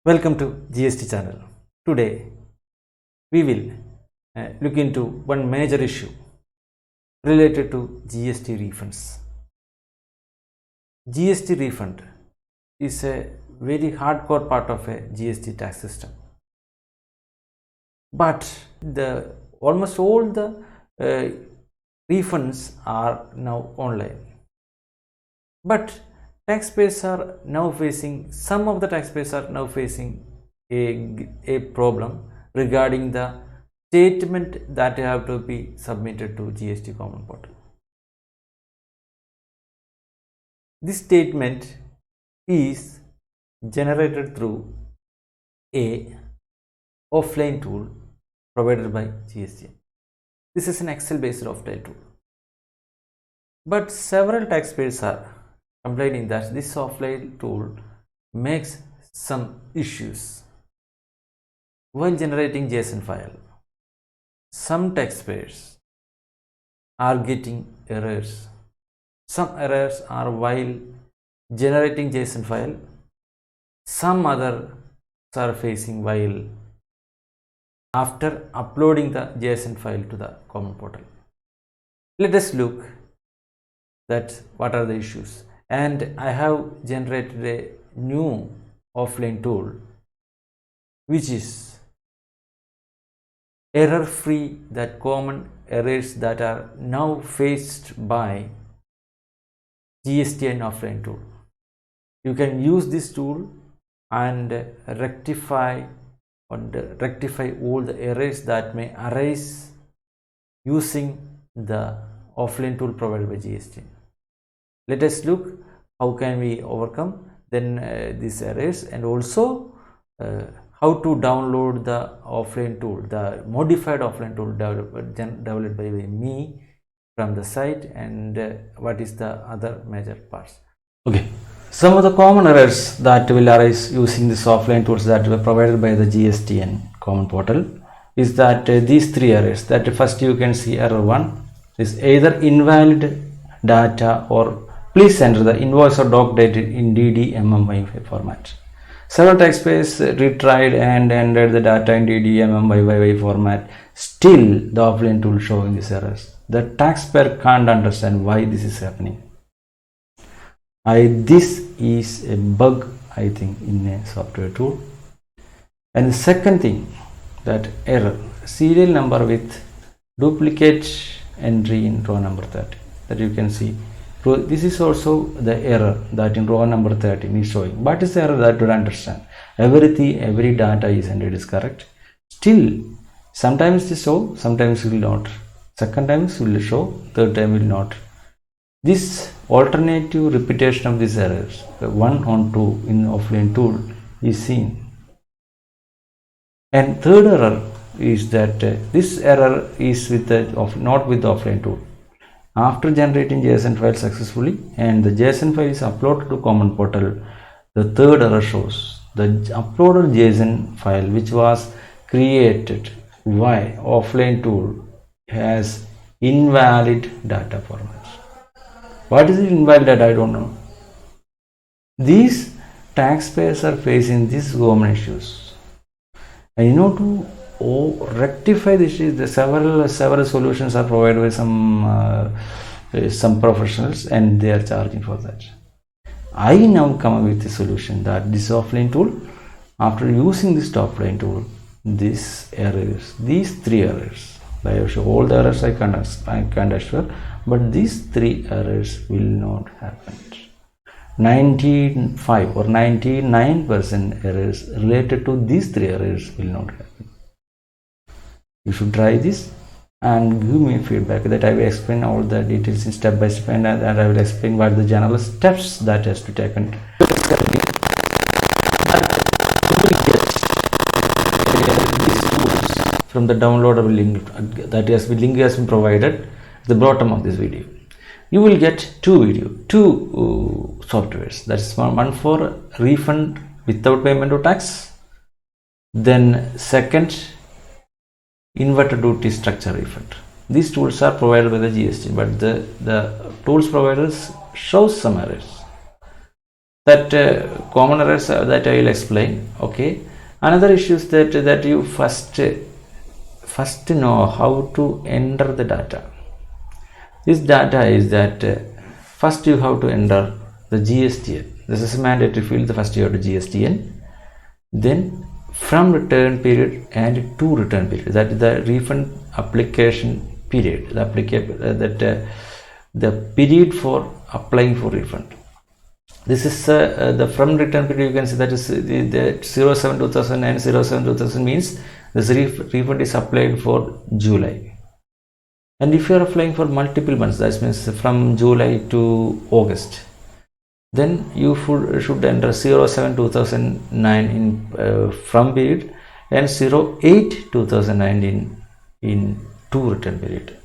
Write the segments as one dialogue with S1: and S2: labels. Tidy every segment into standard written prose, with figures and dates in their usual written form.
S1: Welcome to GST channel. Today we will look into one major issue related to GST refunds. GST refund is a very hardcore part of a GST tax system, but almost all the refunds are now online. But some of the taxpayers are now facing a problem regarding the statement that have to be submitted to GST Common Portal. This statement is generated through a offline tool provided by GST. This is an Excel based offline tool, but several taxpayers are complaining that this offline tool makes some issues while generating JSON file. Some taxpayers are getting errors. Some errors are while generating JSON file. Some others are facing while after uploading the JSON file to the common portal. Let us look at what are the issues. And I have generated a new offline tool which is error free, that common errors that are now faced by GST and offline tool. You can use this tool and rectify all the errors that may arise using the offline tool provided by GST. Let us look how can we overcome these errors, and also how to download the offline tool, the modified offline tool developed by me from the site, and what is the other major parts. Okay, some of the common errors that will arise using this offline tools that were provided by the GST and common portal is that these three errors. That first you can see error 1 is either invalid data or please enter the invoice or doc dated in dd-mm-yyyy format. Several taxpayers retried and entered the data in dd-mm-yyyy format. Still, the offline tool showing these errors. The taxpayer can't understand why this is happening. This is a bug, I think, in a software tool. And the second thing, that error, serial number with duplicate entry in row number 30, that you can see. This is also the error that in row number 13 is showing. What is the error that you don't understand? Every data is entered is correct. Still, sometimes it show, sometimes it will not. Second time it will show, third time will not. This alternative repetition of these errors, 1 on 2 in offline tool, is seen. And third error is that this error is not with the offline tool. After generating JSON file successfully and the JSON file is uploaded to common portal, the third error shows the uploaded JSON file which was created by offline tool has invalid data formats. What is invalid data? I don't know. These taxpayers are facing these common issues. And to rectify this issue, the several solutions are provided by some professionals, and they are charging for that. I now come up with a solution that this offline tool, after using this offline tool, these three errors, I have shown all the errors I can't assure, but these three errors will not happen. 95 or 99% errors related to these three errors will not happen. You should try this and give me feedback. That I will explain all the details in step by step, and I will explain what the general steps that has to be taken. From the downloadable link link has been provided at the bottom of this video. You will get two softwares. That's one for refund without payment of tax. Then second, inverted duty structure refund. These tools are provided by the GST, but the tools providers shows some errors. that common errors that I will explain. Okay, another issue is that you first know how to enter the data. This data is that first you have to enter the GSTN. This is a mandatory field. The first you have to GSTN, then from return period and to return period, that is the refund application period, the period for applying for refund. This is the from return period. You can see that is the 07/2000 and 07/2000 means this refund is applied for July. And if you are applying for multiple months, that means from July to August, then you should enter 07/2009 in from period and 08/2009 in to return period.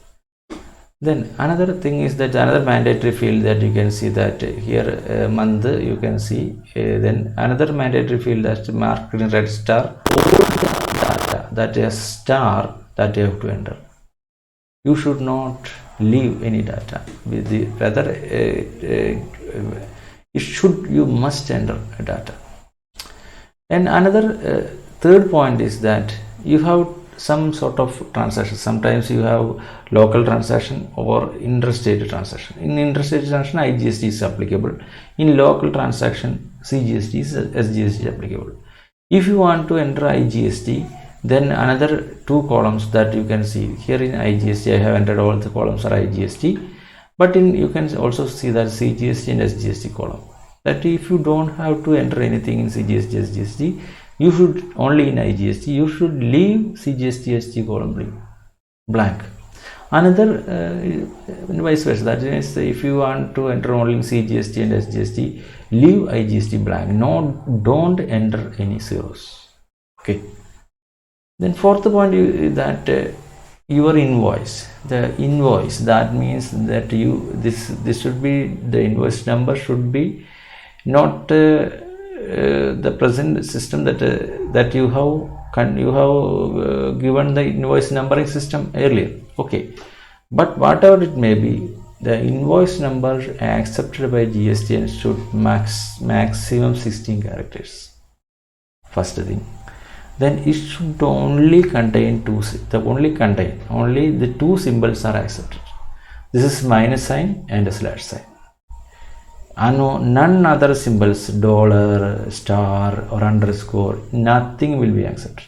S1: Then another thing is that another mandatory field that you can see that here month you can see, then another mandatory field that's marked in red star, data, that is star that you have to enter. You should not leave any data with the rather you must enter a data. And another third point is that you have some sort of transaction. Sometimes you have local transaction or interstate transaction. In interstate transaction, IGST is applicable. In local transaction, CGST is SGST applicable. If you want to enter IGST, then another two columns that you can see here in IGST, I have entered all the columns are IGST, but you can also see that CGST and SGST column. That if you don't have to enter anything in CGST, SGST, you should only in IGST, you should leave CGST, SG column blank. Another vice versa, that is if you want to enter only in CGST and SGST, leave IGST blank. No, don't enter any zeros. Okay. Then fourth point is that your invoice, the invoice, that means that this should be, the invoice number should be not the present system that you have given the invoice numbering system earlier. Okay, but whatever it may be, the invoice number accepted by GSTN should maximum 16 characters. First thing. Then it should only contain only the two symbols are accepted. This is minus sign and a slash sign. None other symbols, dollar, star or underscore, nothing will be accepted.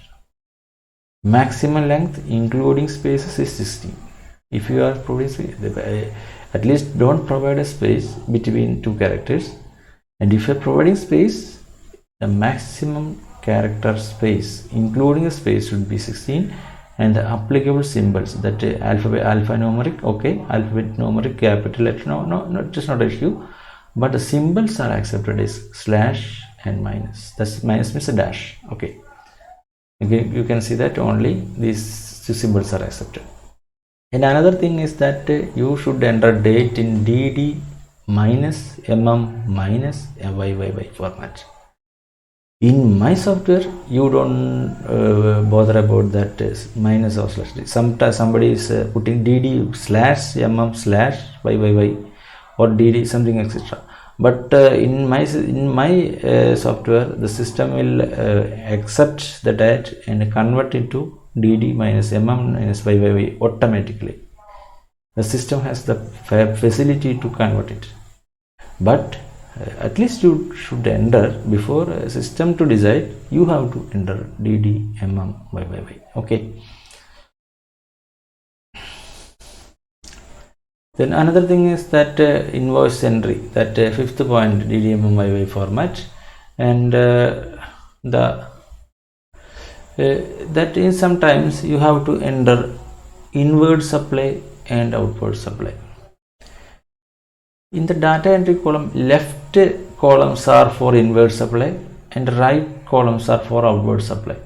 S1: Maximum length including spaces is 16. If you are providing, at least don't provide a space between two characters, and if you are providing space, the maximum character space including a space should be 16, and the applicable symbols, that alphanumeric, okay, alphabet numeric, capital letter, no, it is not an issue, but the symbols are accepted as slash and minus. That's minus means a dash. Okay, you can see that only these two symbols are accepted. And another thing is that you should enter date in dd-mm-yyyy format. In my software, you don't bother about that minus or slash. Sometimes somebody is putting dd/mm/yyyy or dd something etc. But in my software, the system will accept the date and convert into dd-mm-yyyy automatically. The system has the facility to convert it, but at least you should enter before a system to decide. You have to enter dd-mm-yyyy. Okay. Then another thing is that invoice entry, that fifth point, dd-mm-yyyy format, and that is sometimes you have to enter inward supply and outward supply. In the data entry column, left columns are for inward supply and right columns are for outward supply.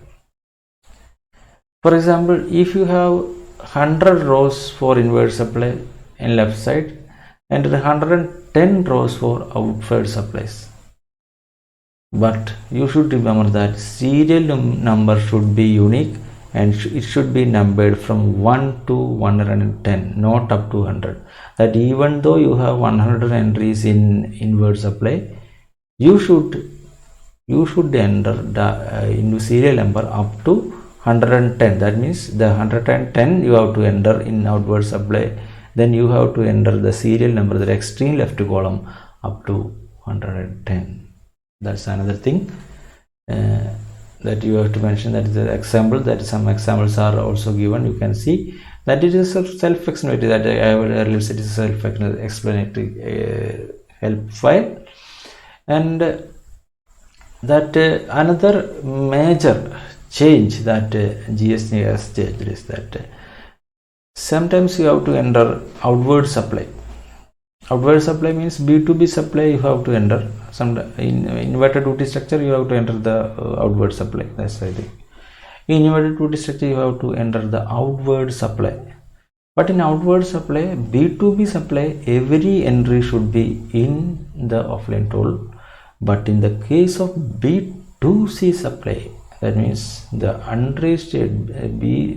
S1: For example, if you have 100 rows for inward supply in left side and 110 rows for outward supplies, but you should remember that serial number should be unique and it should be numbered from 1 to 110, not up to 100. That even though you have 100 entries in inward supply, you should enter the into serial number up to 110. That means the 110 you have to enter in outward supply. Then you have to enter the serial number, the extreme left column, up to 110. That's another thing that you have to mention. That is the example, that some examples are also given. You can see that it is self-explanatory, that I have earlier said it is self-explanatory help file. And that another major change that GST has changed is that sometimes you have to enter outward supply. Outward supply means B2B supply you have to enter. Some in inverted duty structure you have to enter the outward supply. That's the thing. In inverted duty structure you have to enter the outward supply. But in outward supply, B2B supply, every entry should be in the offline tool. But in the case of B2C supply, that means the unregistered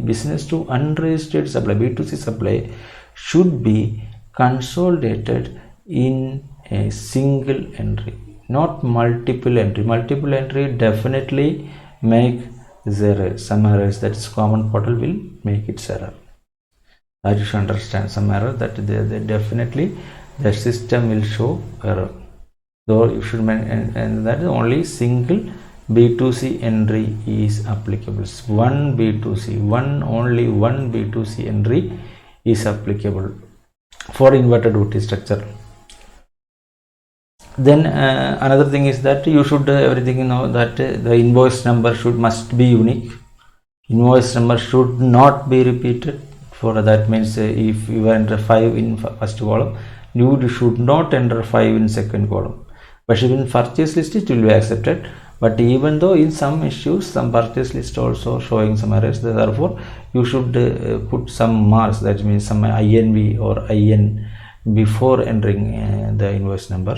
S1: business to unregistered supply, B2C supply should be consolidated in a single entry, not multiple entry. Multiple entry definitely make some errors. That is, common portal will make its error. That you should understand, some error that they definitely the system will show error. Though you should mention, and that is only single B2C entry is applicable. One B2C, only one B2C entry is applicable for inverted duty structure. Then another thing is that you should everything know that the invoice number must be unique. Invoice number should not be repeated. For that means if you enter 5 in first column, you should not enter 5 in second column. But in purchase list it will be accepted. But even though in some issues, some purchase list also showing some errors, therefore you should put some marks, that means some INV or IN before entering the invoice number.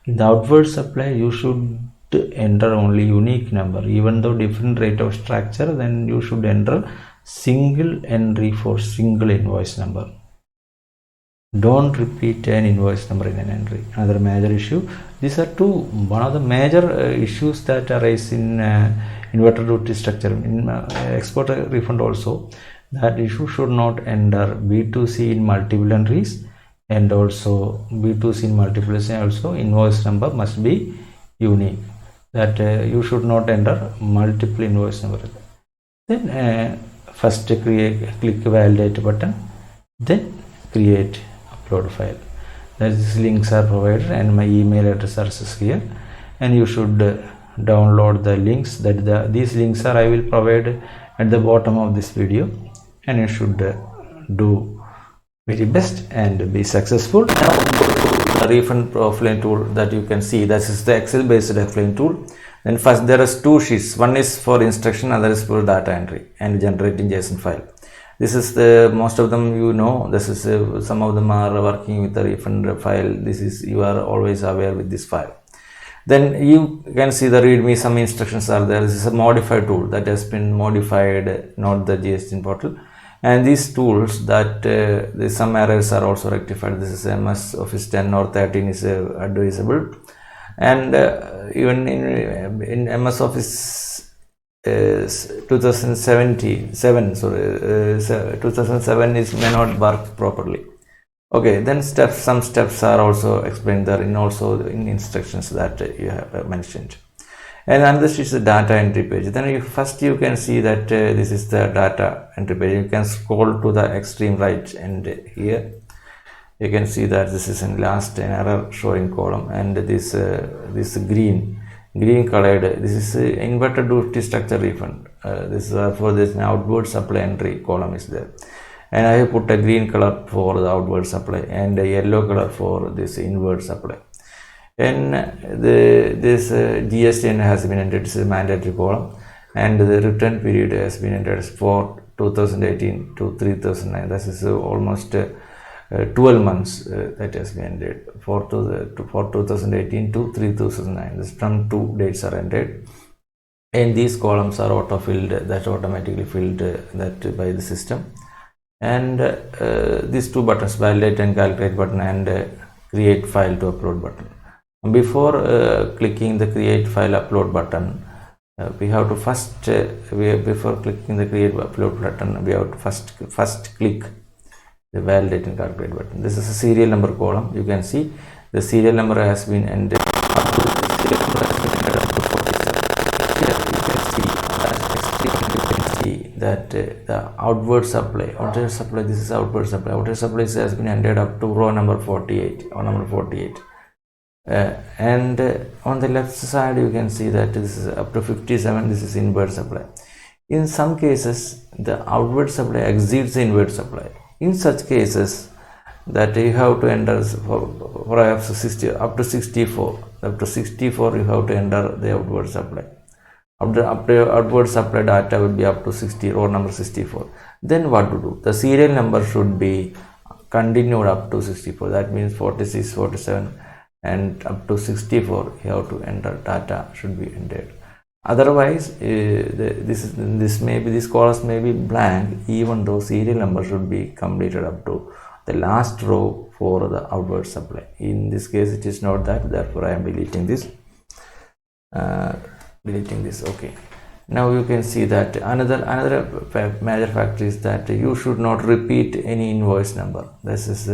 S1: In the outward supply, you should enter only unique number. Even though different rate of structure, then you should enter single entry for single invoice number. Don't repeat an invoice number in an entry. Another major issue. These are one of the major issues that arise in inverted duty structure. In export refund also, that issue should not enter B2C in multiple entries, and also B2C in multiple entries. Also, invoice number must be unique. That you should not enter multiple invoice number. Then first click validate button, then create upload file. These links are provided and my email address is here, and you should download the links. That these links are I will provide at the bottom of this video, and you should do very best and be successful. Now go to the refund offline tool that you can see. This is the Excel based offline tool. Then first there is two sheets. One is for instruction, other is for data entry and generating JSON file. This is the most of them you know. This is some of them are working with the refund file. This is you are always aware with this file. Then you can see the readme, some instructions are there. This is a modified tool that has been modified, not the GST portal. And these tools that some errors are also rectified. This is MS Office 10 or 13 is advisable. And even in MS Office 2007 is may not work properly. Okay, then some steps are also explained there in in instructions that you have mentioned. And another is the data entry page. Then first you can see that this is the data entry page. You can scroll to the extreme right, and here you can see that this is in last an error showing column, and this green colored, this is inverted duty structure refund. This is for this outward supply entry column is there, and I have put a green color for the outward supply and a yellow color for this inward supply. And this GST has been entered as a mandatory column, and the return period has been entered for 2018 to 3009. This is almost 12 months that has been ended for 2018 to 3009. This from 2 dates are ended, and these columns are auto-filled, that automatically filled that by the system. And these two buttons, validate and calculate button, and create file to upload button.
S2: Before clicking the create file upload button, we have to first before clicking the create upload button, we have to first click the validate and calculate button. This is a serial number column. You can see the serial number has been ended up to the serial number has been ended up to 47. Here you can see you can see that the outward supply, this is outward supply has been ended up to row number 48 or number 48. And on the left side you can see that this is up to 57. This is inward supply. In some cases the outward supply exceeds the inward supply. In such cases that you have to enter for up to 64 you have to enter the outward supply. Outward supply data will be up to 60, row number 64. Then what to do? The serial number should be continued up to 64. That means 46, 47 and up to 64 you have to enter data should be entered. Otherwise these columns may be blank, even though serial number should be completed up to the last row for the outward supply. In this case it is not that, therefore I am deleting this. Okay, now you can see that another major factor is that you should not repeat any invoice number. This is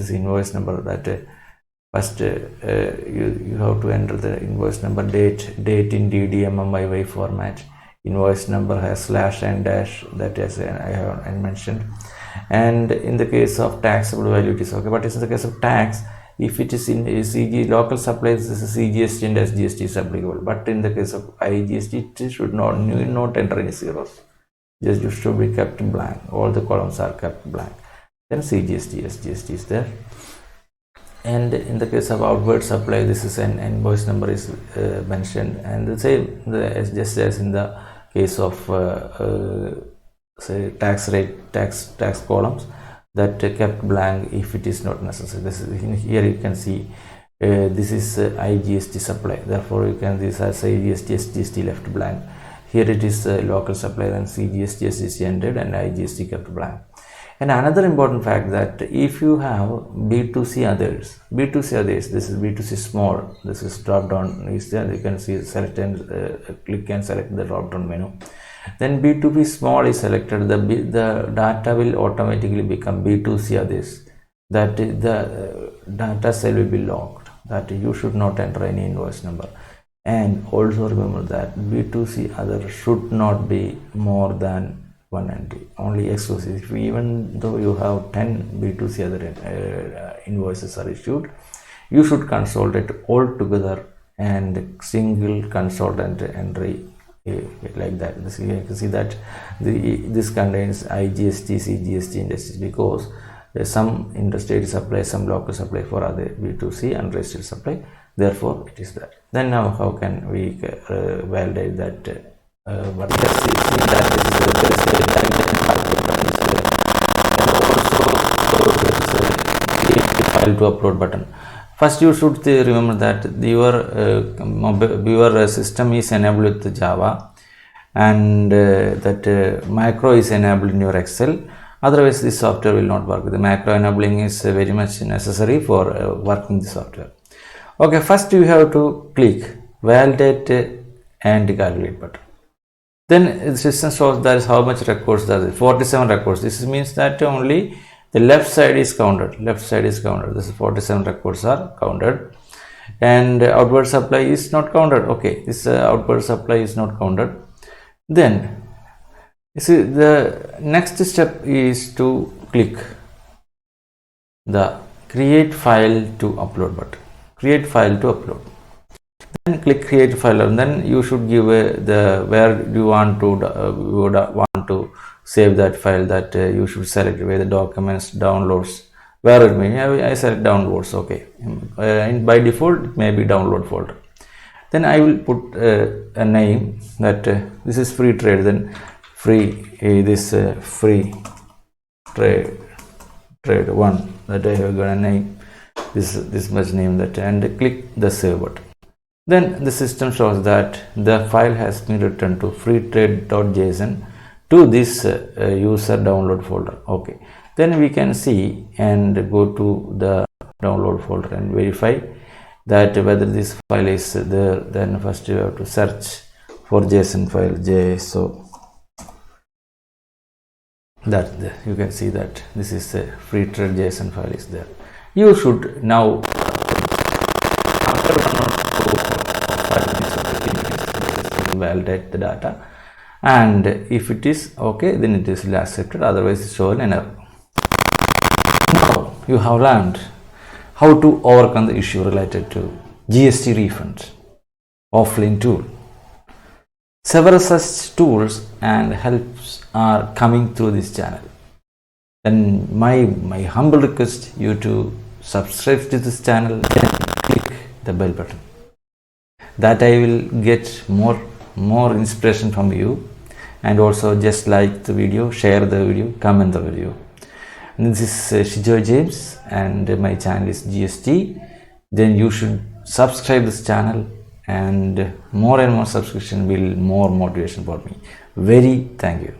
S2: invoice number that first you have to enter the invoice number, date in dd-mm-yyyy format. Invoice number has slash and dash, that is I mentioned. And in the case of taxable value it is okay, but in the case of tax, if it is in CG local supplies, this is CGST and SGST is applicable, but in the case of IGST it should not enter any zeros. Just should be kept blank. All the columns are kept blank. Then CGST, SGST is there. And in the case of outward supply, this is an invoice number is mentioned, and the same just as in the case of say tax rate, tax columns, that kept blank if it is not necessary. This is here you can see this is IGST supply, therefore you can this as IGST, SGST left blank. Here it is local supply, then CGST, SGST ended and IGST kept blank. And another important fact that if you have B2C others, this is B2C small, this is drop down is there, you can see select and click and select the drop down menu. Then B2B small is selected, the data will automatically become B2C others, that the data cell will be locked, that you should not enter any invoice number. And also remember that B2C other should not be more than one entry, only exclusive. Even though you have 10 B2C other invoices are issued, you should consolidate all together and single consolidate entry like that. You can see that this contains IGST, CGST and SGST, because some interstate supply, some local supply for other B2C and registered supply, therefore it is that. Then now how can we validate that what we are seeing that this is the file to upload button. First you should remember that your system is enabled with Java, and that macro is enabled in your Excel. Otherwise this software will not work. The macro enabling is very much necessary for working the software. Okay, first you have to click validate and calculate button. Then the system shows that is how much records there is. 47 records. This means that only the left side is counted. This is 47 records are counted, and outward supply is not counted. Okay, this outward supply is not counted. Then you see the next step is to click the create file to upload button. Create file to upload. Then click create file, and then you should give the where you want to save that file, that you should select where the documents, downloads, where it may. I select downloads. Okay, and by default it may be download folder. Then I will put a name that this is free trade, then free free trade 1, that I have got a name, this much name, that, and click the save button. Then the system shows that the file has been returned to freetrade.json to this user download folder. Okay, then we can see and go to the download folder and verify that whether this file is there, then first you have to search for JSON file JSO. That you can see that this is a free trade JSON file is there. You should now after validate the data, and if it is okay, then it is accepted, otherwise it shows an error. Now you have learned how to overcome the issue related to GST refund offline tool. Several such tools and helps are coming through this channel. Then my humble request you to subscribe to this channel and click the bell button. That I will get more inspiration from you, and also just like the video, share the video, comment the video. And this is Shijoy James and my channel is GST. Then you should subscribe this channel, and more subscription will more motivation for me. Very thank you.